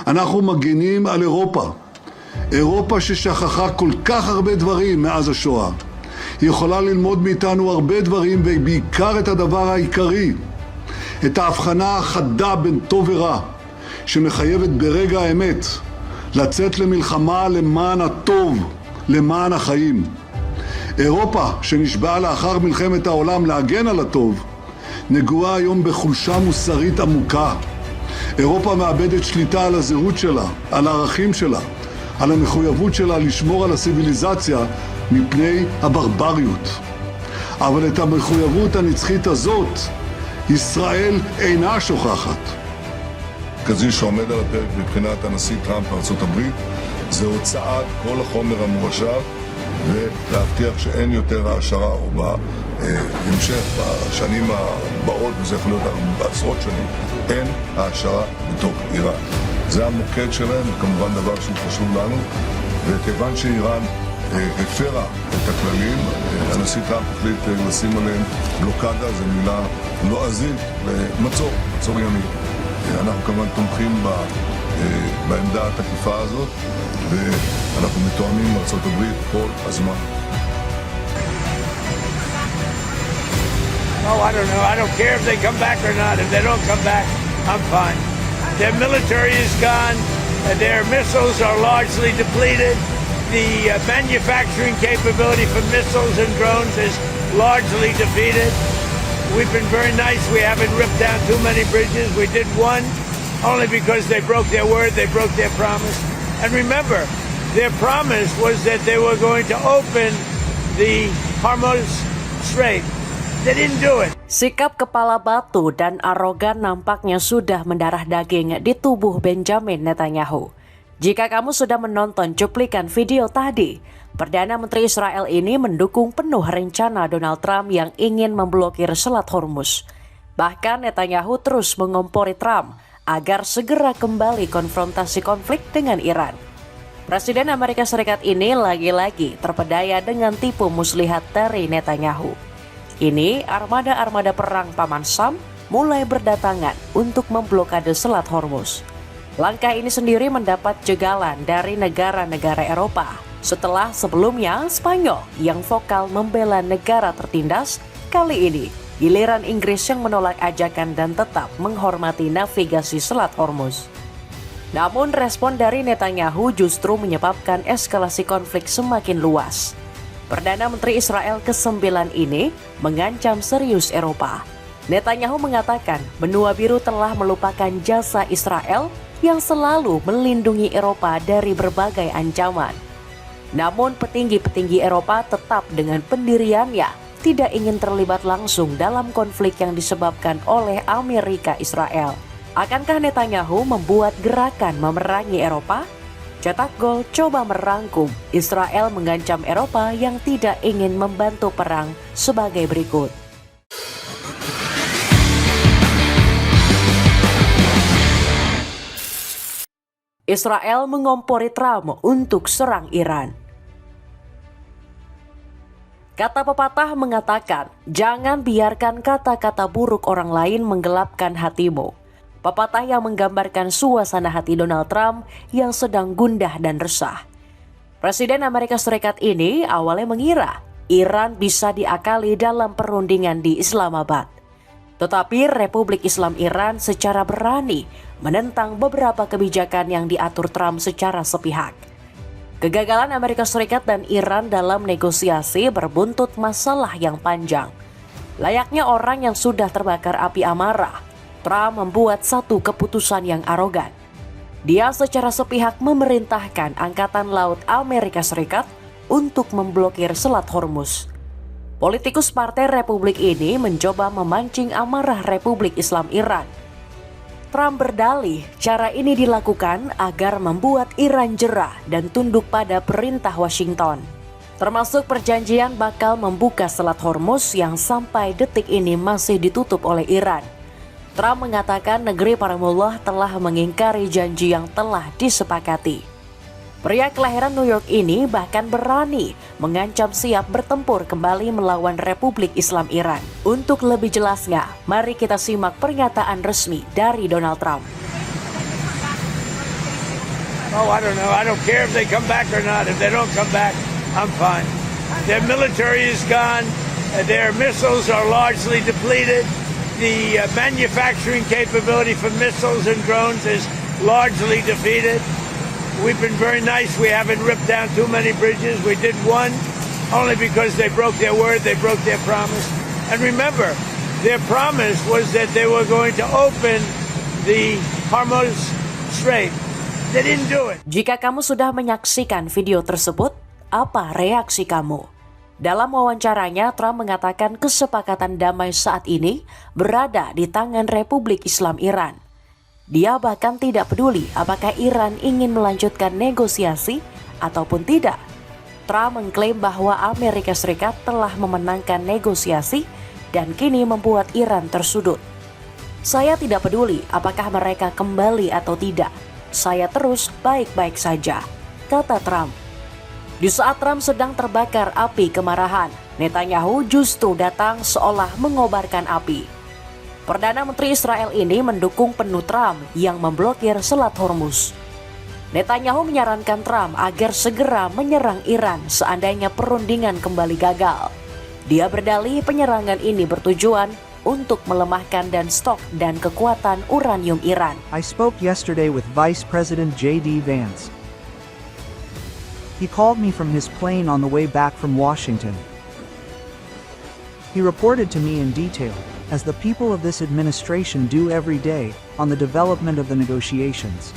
אנחנו מגינים על אירופה. אירופה ששכחה כל כך הרבה דברים מאז השואה. היא יכולה ללמוד מאיתנו הרבה דברים, ובעיקר את הדבר העיקרי, את ההבחנה החדה בין טוב ורע, שמחייבת ברגע האמת לצאת למלחמה למען הטוב, למען החיים. אירופה שנשבעה לאחר מלחמת העולם להגן על הטוב, נגועה היום בחולשה מוסרית עמוקה. אירופה מאבדת שליטה על הזהות שלה, על הערכים שלה, על המחויבות שלה לשמור על הסיביליזציה מפני הברבריות. אבל את המחויבות הנצחית הזאת, ישראל אינה שוכחת. כזה שעומד על הפרק מבחינת הנשיא טראמפ בארצות הברית, זה הוצאת כל החומר המועשר ולהבטיח שאין יותר העשרה, או בהמשך, בשנים הבאות, וזה יכול להיות בעשרות שנים, אין העשרה בתוך איראן. זה המוקד שלהם, וכמובן דבר שהוא חשוב לנו, וכיוון שאיראן הפרה את הכללים, הנשיא טראמפ החליט לשים עליהם בלוקדה, זו מילה לועזית למצור, מצור ימי. אנחנו כמובן תומכים בעמדה התקיפה הזאת, ואנחנו מתואמים עם ארצות הברית כל הזמן. Oh, I don't know. I don't care if they come back or not. If they don't come back, I'm fine. Their military is gone. Their missiles are largely depleted. The manufacturing capability for missiles and drones is largely defeated. We've been very nice. We haven't ripped down too many bridges. We did one only because they broke their word. They broke their promise. And remember, their promise was that they were going to open the Hormuz Strait. They didn't do it. Sikap kepala batu dan arogan nampaknya sudah mendarah daging di tubuh Benjamin Netanyahu. Jika kamu sudah menonton cuplikan video tadi, Perdana Menteri Israel ini mendukung penuh rencana Donald Trump yang ingin memblokir Selat Hormuz. Bahkan Netanyahu terus mengompori Trump agar segera kembali konfrontasi konflik dengan Iran. Presiden Amerika Serikat ini lagi-lagi terpedaya dengan tipu muslihat dari Netanyahu. Kini armada-armada perang Paman Sam mulai berdatangan untuk memblokade Selat Hormuz. Langkah ini sendiri mendapat jegalan dari negara-negara Eropa setelah sebelumnya Spanyol yang vokal membela negara tertindas. Kali ini giliran Inggris yang menolak ajakan dan tetap menghormati navigasi Selat Hormuz. Namun respon dari Netanyahu justru menyebabkan eskalasi konflik semakin luas. Perdana Menteri Israel ke-9 ini mengancam serius Eropa. Netanyahu mengatakan benua biru telah melupakan jasa Israel yang selalu melindungi Eropa dari berbagai ancaman. Namun petinggi-petinggi Eropa tetap dengan pendiriannya tidak ingin terlibat langsung dalam konflik yang disebabkan oleh Amerika Israel. Akankah Netanyahu membuat gerakan memerangi Eropa? Cetak Gol coba merangkum Israel mengancam Eropa yang tidak ingin membantu perang sebagai berikut. Israel mengompori Trump untuk serang Iran. Kata pepatah mengatakan, jangan biarkan kata-kata buruk orang lain menggelapkan hatimu. Pepatah yang menggambarkan suasana hati Donald Trump yang sedang gundah dan resah. Presiden Amerika Serikat ini awalnya mengira Iran bisa diakali dalam perundingan di Islamabad. Tetapi Republik Islam Iran secara berani menentang beberapa kebijakan yang diatur Trump secara sepihak. Kegagalan Amerika Serikat dan Iran dalam negosiasi berbuntut masalah yang panjang. Layaknya orang yang sudah terbakar api amarah, Trump membuat satu keputusan yang arogan. Dia secara sepihak memerintahkan Angkatan Laut Amerika Serikat untuk memblokir Selat Hormuz. Politikus Partai Republik ini mencoba memancing amarah Republik Islam Iran. Trump berdalih cara ini dilakukan agar membuat Iran jera dan tunduk pada perintah Washington. Termasuk perjanjian bakal membuka Selat Hormuz yang sampai detik ini masih ditutup oleh Iran. Trump mengatakan negeri para mullah telah mengingkari janji yang telah disepakati. Pria kelahiran New York ini bahkan berani mengancam siap bertempur kembali melawan Republik Islam Iran. Untuk lebih jelasnya, mari kita simak pernyataan resmi dari Donald Trump. Oh, I don't know. I don't care if they come back or not. If they don't come back, I'm fine. Their military is gone. Their missiles are largely depleted. The manufacturing capability for missiles and drones is largely defeated. We've been very nice. We haven't ripped down too many bridges. We did one only because they broke their word. They broke their promise. And remember, their promise was that they were going to open the Hormuz Strait. They didn't do it. Jika kamu sudah menyaksikan video tersebut, apa reaksi kamu? Dalam wawancaranya, Trump mengatakan kesepakatan damai saat ini berada di tangan Republik Islam Iran. Dia bahkan tidak peduli apakah Iran ingin melanjutkan negosiasi ataupun tidak. Trump mengklaim bahwa Amerika Serikat telah memenangkan negosiasi dan kini membuat Iran tersudut. Saya tidak peduli apakah mereka kembali atau tidak. Saya terus baik-baik saja, kata Trump. Di saat Trump sedang terbakar api kemarahan, Netanyahu justru datang seolah mengobarkan api. Perdana Menteri Israel ini mendukung penuh Trump yang memblokir Selat Hormuz. Netanyahu menyarankan Trump agar segera menyerang Iran seandainya perundingan kembali gagal. Dia berdalih penyerangan ini bertujuan untuk melemahkan dan stok dan kekuatan uranium Iran. I spoke yesterday with Vice President J.D. Vance. He called me from his plane on the way back from Washington. He reported to me in detail, as the people of this administration do every day, on the development of the negotiations.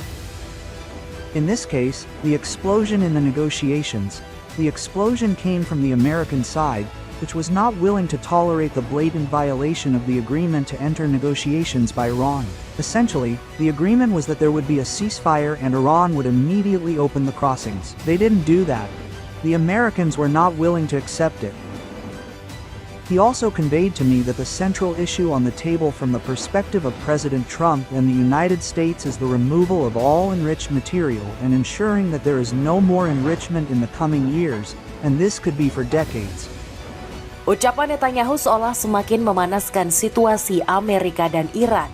In this case, the explosion in the negotiations, the explosion came from the American side, which was not willing to tolerate the blatant violation of the agreement to enter negotiations by Iran. Essentially, the agreement was that there would be a ceasefire and Iran would immediately open the crossings. They didn't do that. The Americans were not willing to accept it. He also conveyed to me that the central issue on the table from the perspective of President Trump and the United States is the removal of all enriched material and ensuring that there is no more enrichment in the coming years, and this could be for decades. Ucapan Netanyahu seolah semakin memanaskan situasi Amerika dan Iran.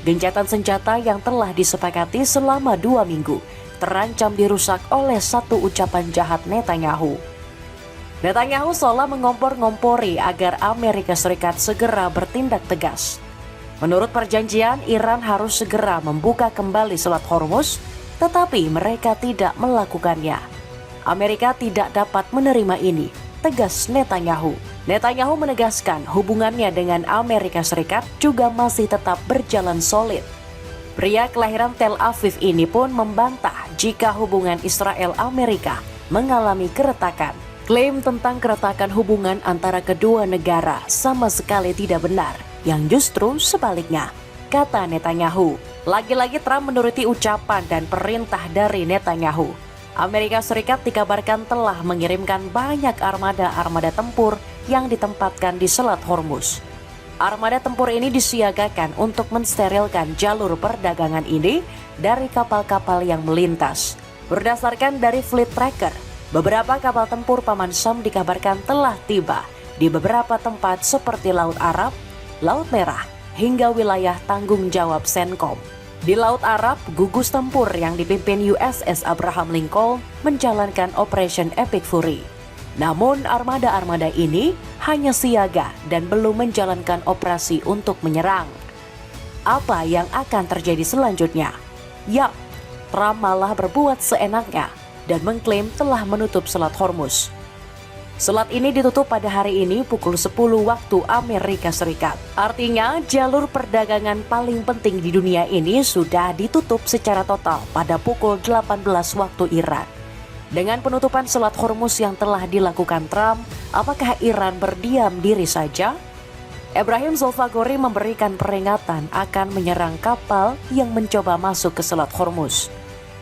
Gencatan senjata yang telah disepakati selama 2 minggu terancam dirusak oleh satu ucapan jahat Netanyahu. Netanyahu seolah mengompor-ngompori agar Amerika Serikat segera bertindak tegas. Menurut perjanjian, Iran harus segera membuka kembali Selat Hormuz, tetapi mereka tidak melakukannya. Amerika tidak dapat menerima ini, tegas Netanyahu. Netanyahu menegaskan hubungannya dengan Amerika Serikat juga masih tetap berjalan solid. Pria kelahiran Tel Aviv ini pun membantah jika hubungan Israel-Amerika mengalami keretakan. Klaim tentang keretakan hubungan antara kedua negara sama sekali tidak benar, yang justru sebaliknya, kata Netanyahu. Lagi-lagi Trump menuruti ucapan dan perintah dari Netanyahu. Amerika Serikat dikabarkan telah mengirimkan banyak armada-armada tempur yang ditempatkan di Selat Hormuz. Armada tempur ini disiagakan untuk mensterilkan jalur perdagangan ini dari kapal-kapal yang melintas. Berdasarkan dari Fleet Tracker, beberapa kapal tempur Paman Sam dikabarkan telah tiba di beberapa tempat seperti Laut Arab, Laut Merah, hingga wilayah tanggung jawab CENTCOM. Di Laut Arab, gugus tempur yang dipimpin USS Abraham Lincoln menjalankan Operation Epic Fury. Namun armada-armada ini hanya siaga dan belum menjalankan operasi untuk menyerang. Apa yang akan terjadi selanjutnya? Yap, Trump malah berbuat seenaknya dan mengklaim telah menutup Selat Hormuz. Selat ini ditutup pada hari ini pukul 10 waktu Amerika Serikat. Artinya jalur perdagangan paling penting di dunia ini sudah ditutup secara total pada pukul 18 waktu Iran. Dengan penutupan Selat Hormuz yang telah dilakukan Trump, apakah Iran berdiam diri saja? Ibrahim Zulfagori memberikan peringatan akan menyerang kapal yang mencoba masuk ke Selat Hormuz.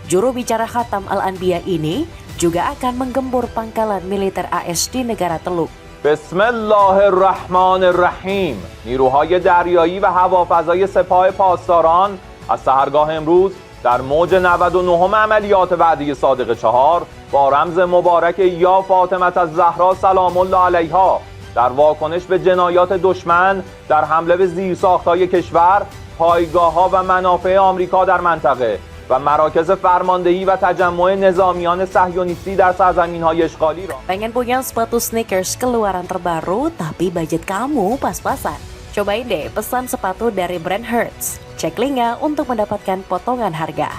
Juru bicara Khatam Al-Anbiya ini juga akan menggembur pangkalan militer AS di negara Teluk. Bismillahirrahmanirrahim. نیروهای دریایی و هوافضای سپاه پاسداران از سحرگاه امروز در موج 99 عملیات وعده صادق 4 با رمز مبارک یا فاطمه الزهرا سلام الله علیها در واکنش به جنایات دشمن در حمله به زیرساخت‌های کشور، پایگاه‌ها و منافع آمریکا در منطقه و مراکز فرماندهی و تجمع نظامیان صهیونیستی در سرزمین‌های اشغالی را. Pengen punya sepatu sneakers keluaran terbaru tapi budget kamu pas-pasan? Cobain deh pesan sepatu dari brand Hertz. Cek linknya untuk mendapatkan potongan harga.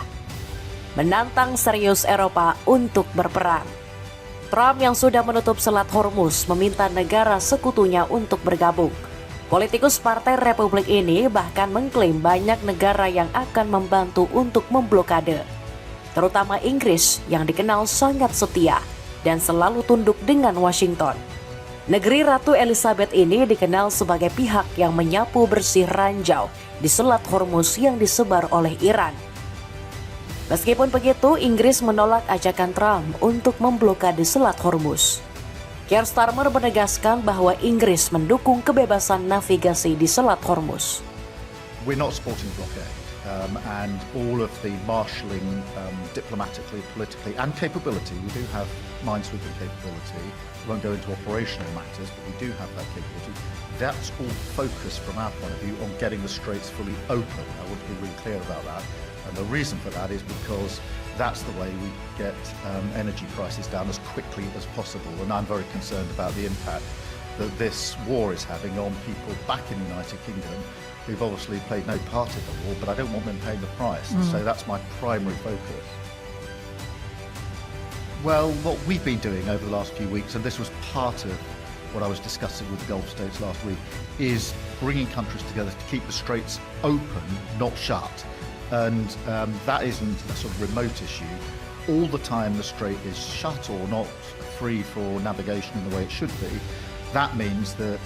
Menantang serius Eropa untuk berperang. Trump yang sudah menutup Selat Hormuz meminta negara sekutunya untuk bergabung. Politikus Partai Republik ini bahkan mengklaim banyak negara yang akan membantu untuk memblokade. Terutama Inggris yang dikenal sangat setia dan selalu tunduk dengan Washington. Negeri Ratu Elizabeth ini dikenal sebagai pihak yang menyapu bersih ranjau di Selat Hormuz yang disebar oleh Iran. Meskipun begitu, Inggris menolak ajakan Trump untuk memblokade Selat Hormuz. Keir Starmer menegaskan bahwa Inggris mendukung kebebasan navigasi di Selat Hormuz. We're not supporting blockade, and all of the marshalling diplomatically, politically, and capability. We do have minesweeping capability. We won't go into operational matters, but we do have that capability. That's all focused from our point of view on getting the straits fully open. I want to be really clear about that. And the reason for that is because that's the way we get energy prices down as quickly as possible. And I'm very concerned about the impact that this war is having on people back in the United Kingdom who've obviously played no part in the war, but I don't want them paying the price. So that's my primary focus. Well, what we've been doing over the last few weeks, and this was part of what I was discussing with the Gulf states last week, is bringing countries together to keep the straits open, not shut. And that isn't a sort of remote issue. All the time the strait is shut or not free for navigation in the way it should be. That means that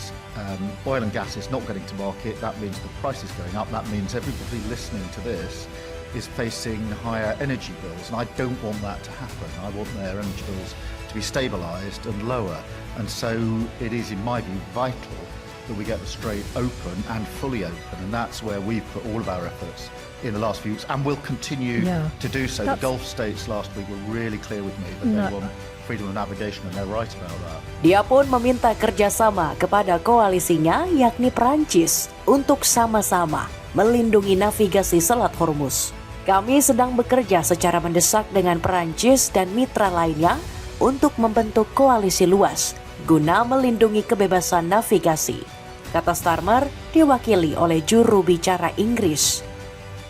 oil and gas is not getting to market. That means the price is going up. That means everybody listening to this is facing higher energy bills. And I don't want that to happen. I want their energy bills to be stabilised and lower. And so it is, in my view, vital that we get the strait open and fully open. And that's where we've put all of our efforts in the last few weeks, and will continue to do so. The Gulf states last week were really clear with me that they want freedom of navigation, and they're right about that. Dia pun meminta kerjasama kepada koalisinya, yakni Prancis, untuk sama-sama melindungi navigasi Selat Hormuz. Kami sedang bekerja secara mendesak dengan Prancis dan mitra lainnya untuk membentuk koalisi luas guna melindungi kebebasan navigasi, kata Starmer, diwakili oleh juru bicara Inggris.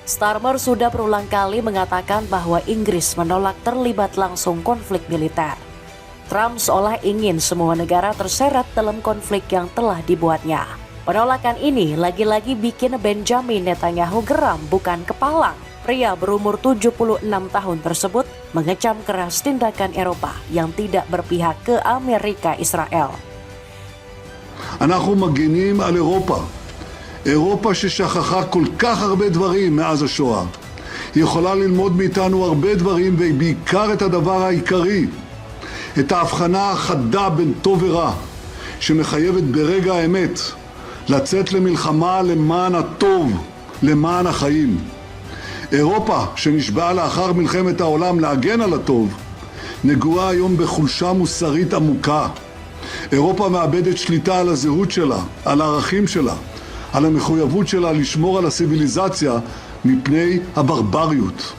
Starmer sudah berulang kali mengatakan bahwa Inggris menolak terlibat langsung konflik militer. Trump seolah ingin semua negara terseret dalam konflik yang telah dibuatnya. Penolakan ini lagi-lagi bikin Benjamin Netanyahu geram bukan kepalang. Pria berumur 76 tahun tersebut mengecam keras tindakan Eropa yang tidak berpihak ke Amerika Israel. אנחנו מגינים על אירופה. אירופה ששכחה כל כך הרבה דברים מאז השואה. היא יכולה ללמוד מאיתנו הרבה דברים, ובעיקר את הדבר העיקרי, את ההבחנה החדה בין טוב ורע, שמחייבת ברגע האמת לצאת למלחמה למען הטוב, למען החיים. אירופה שנשבעה לאחר מלחמת העולם להגן על הטוב, נגועה היום בחולשה מוסרית עמוקה. אירופה מאבדת שליטה על הזהות שלה, על הערכים שלה, על המחויבות שלה לשמור על הסיביליזציה מפני הברבריות.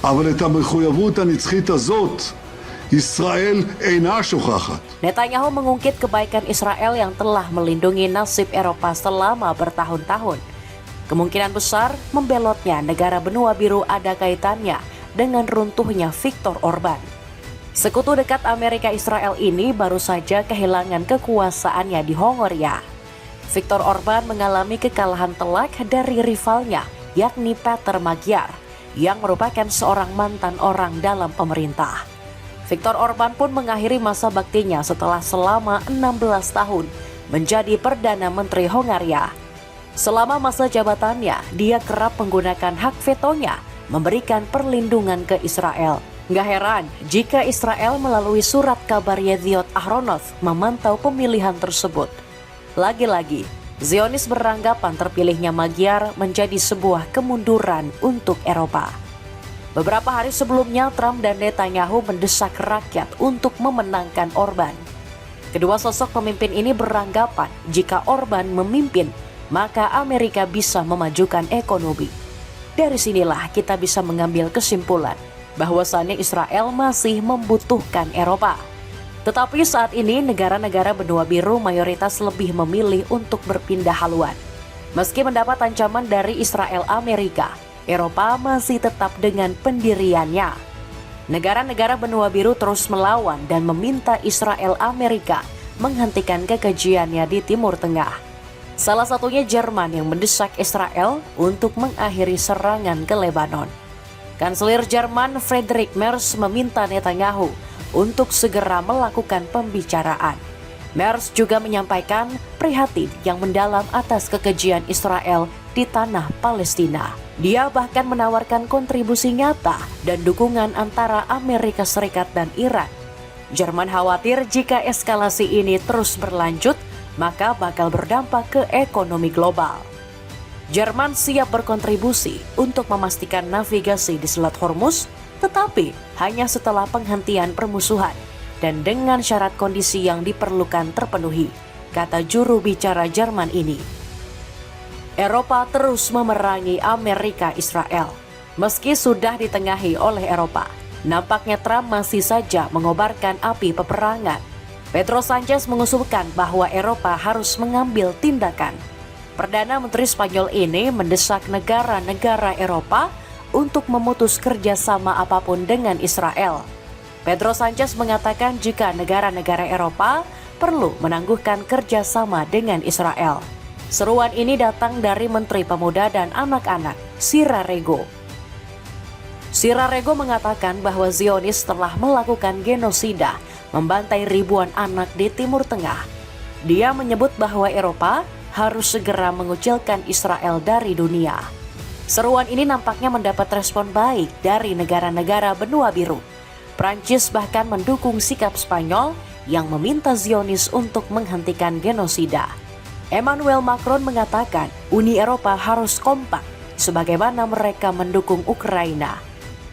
אבל את המחויבות הנצחית הזאת, ישראל אינה שוכחת. Netanyahu mengungkit kebaikan Israel yang telah melindungi nasib Eropa selama bertahun-tahun. Kemungkinan besar membelotnya negara benua biru ada kaitannya dengan runtuhnya Viktor Orban. Sekutu dekat Amerika Israel ini baru saja kehilangan kekuasaannya di Hongaria. Viktor Orban mengalami kekalahan telak dari rivalnya, yakni Peter Magyar, yang merupakan seorang mantan orang dalam pemerintah. Viktor Orban pun mengakhiri masa baktinya setelah selama 16 tahun menjadi Perdana Menteri Hongaria. Selama masa jabatannya, dia kerap menggunakan hak vetonya memberikan perlindungan ke Israel. Nggak heran jika Israel melalui surat kabar Yediot Ahronoth memantau pemilihan tersebut. Lagi-lagi, Zionis beranggapan terpilihnya Magyar menjadi sebuah kemunduran untuk Eropa. Beberapa hari sebelumnya, Trump dan Netanyahu mendesak rakyat untuk memenangkan Orban. Kedua sosok pemimpin ini beranggapan jika Orban memimpin, maka Amerika bisa memajukan ekonomi. Dari sinilah kita bisa mengambil kesimpulan bahwasannya Israel masih membutuhkan Eropa. Tetapi saat ini negara-negara benua biru mayoritas lebih memilih untuk berpindah haluan. Meski mendapat ancaman dari Israel Amerika, Eropa masih tetap dengan pendiriannya. Negara-negara benua biru terus melawan dan meminta Israel Amerika menghentikan kekejiannya di Timur Tengah. Salah satunya Jerman yang mendesak Israel untuk mengakhiri serangan ke Lebanon. Kanselir Jerman Friedrich Merz meminta Netanyahu untuk segera melakukan pembicaraan. Merz juga menyampaikan prihatin yang mendalam atas kekejian Israel di tanah Palestina. Dia bahkan menawarkan kontribusi nyata dan dukungan antara Amerika Serikat dan Iran. Jerman khawatir jika eskalasi ini terus berlanjut, maka bakal berdampak ke ekonomi global. Jerman siap berkontribusi untuk memastikan navigasi di Selat Hormuz, tetapi hanya setelah penghentian permusuhan dan dengan syarat kondisi yang diperlukan terpenuhi, kata juru bicara Jerman ini. Eropa terus memerangi Amerika Israel. Meski sudah ditengahi oleh Eropa, nampaknya Trump masih saja mengobarkan api peperangan. Pedro Sanchez mengusulkan bahwa Eropa harus mengambil tindakan. Perdana Menteri Spanyol ini mendesak negara-negara Eropa untuk memutus kerjasama apapun dengan Israel. Pedro Sanchez mengatakan jika negara-negara Eropa perlu menangguhkan kerjasama dengan Israel. Seruan ini datang dari Menteri Pemuda dan Anak-anak, Sira Rego. Sira Rego mengatakan bahwa Zionis telah melakukan genosida, membantai ribuan anak di Timur Tengah. Dia menyebut bahwa Eropa harus segera mengucilkan Israel dari dunia. Seruan ini nampaknya mendapat respon baik dari negara-negara benua biru. Prancis bahkan mendukung sikap Spanyol yang meminta Zionis untuk menghentikan genosida. Emmanuel Macron mengatakan Uni Eropa harus kompak sebagaimana mereka mendukung Ukraina.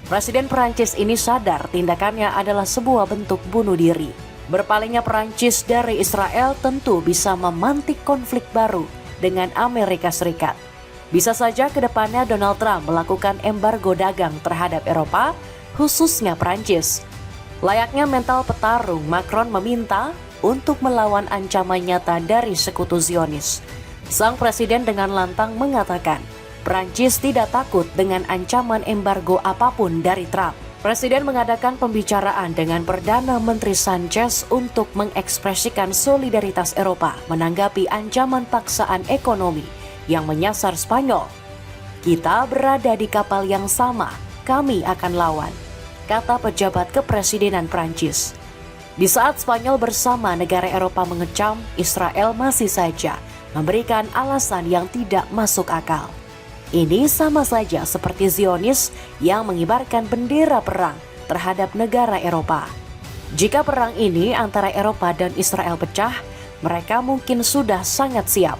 Presiden Perancis ini sadar tindakannya adalah sebuah bentuk bunuh diri. Berpalingnya Perancis dari Israel tentu bisa memantik konflik baru dengan Amerika Serikat. Bisa saja ke depannya Donald Trump melakukan embargo dagang terhadap Eropa, khususnya Perancis. Layaknya mental petarung, Macron meminta untuk melawan ancaman nyata dari sekutu Zionis. Sang presiden dengan lantang mengatakan, Prancis tidak takut dengan ancaman embargo apapun dari Trump. Presiden mengadakan pembicaraan dengan Perdana Menteri Sanchez untuk mengekspresikan solidaritas Eropa menanggapi ancaman paksaan ekonomi yang menyasar Spanyol. Kita berada di kapal yang sama, kami akan lawan, kata pejabat kepresidenan Prancis. Di saat Spanyol bersama negara Eropa mengecam, Israel masih saja memberikan alasan yang tidak masuk akal. Ini sama saja seperti Zionis yang mengibarkan bendera perang terhadap negara Eropa. Jika perang ini antara Eropa dan Israel pecah, mereka mungkin sudah sangat siap.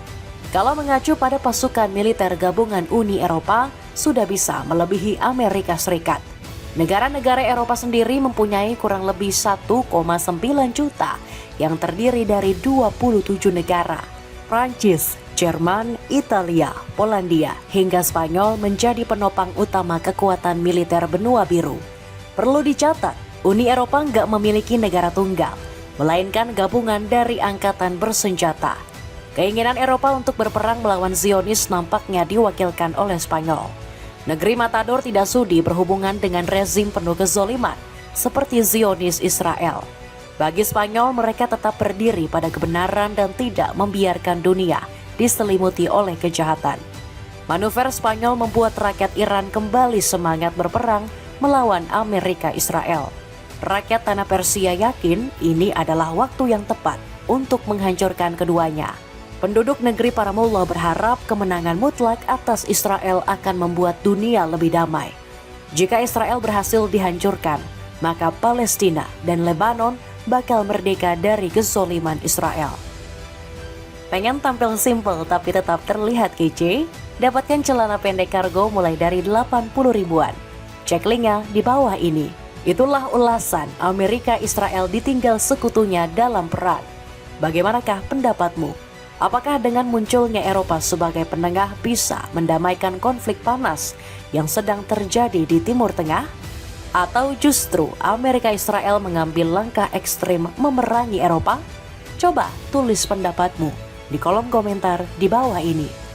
Kalau mengacu pada pasukan militer gabungan Uni Eropa, sudah bisa melebihi Amerika Serikat. Negara-negara Eropa sendiri mempunyai kurang lebih 1,9 juta yang terdiri dari 27 negara. Prancis, Jerman, Italia, Polandia, hingga Spanyol menjadi penopang utama kekuatan militer benua biru. Perlu dicatat, Uni Eropa nggak memiliki negara tunggal, melainkan gabungan dari angkatan bersenjata. Keinginan Eropa untuk berperang melawan Zionis nampaknya diwakilkan oleh Spanyol. Negeri Matador tidak sudi berhubungan dengan rezim penuh kezoliman seperti Zionis Israel. Bagi Spanyol, mereka tetap berdiri pada kebenaran dan tidak membiarkan dunia diselimuti oleh kejahatan. Manuver Spanyol membuat rakyat Iran kembali semangat berperang melawan Amerika Israel. Rakyat tanah Persia yakin ini adalah waktu yang tepat untuk menghancurkan keduanya. Penduduk negeri para mullah berharap kemenangan mutlak atas Israel akan membuat dunia lebih damai. Jika Israel berhasil dihancurkan, maka Palestina dan Lebanon bakal merdeka dari kezoliman Israel. Pengen tampil simple tapi tetap terlihat kece? Dapatkan celana pendek kargo mulai dari 80 ribuan. Cek linknya di bawah ini. Itulah ulasan Amerika Israel ditinggal sekutunya dalam perang. Bagaimanakah pendapatmu? Apakah dengan munculnya Eropa sebagai penengah bisa mendamaikan konflik panas yang sedang terjadi di Timur Tengah? Atau justru Amerika Israel mengambil langkah ekstrim memerangi Eropa? Coba tulis pendapatmu di kolom komentar di bawah ini.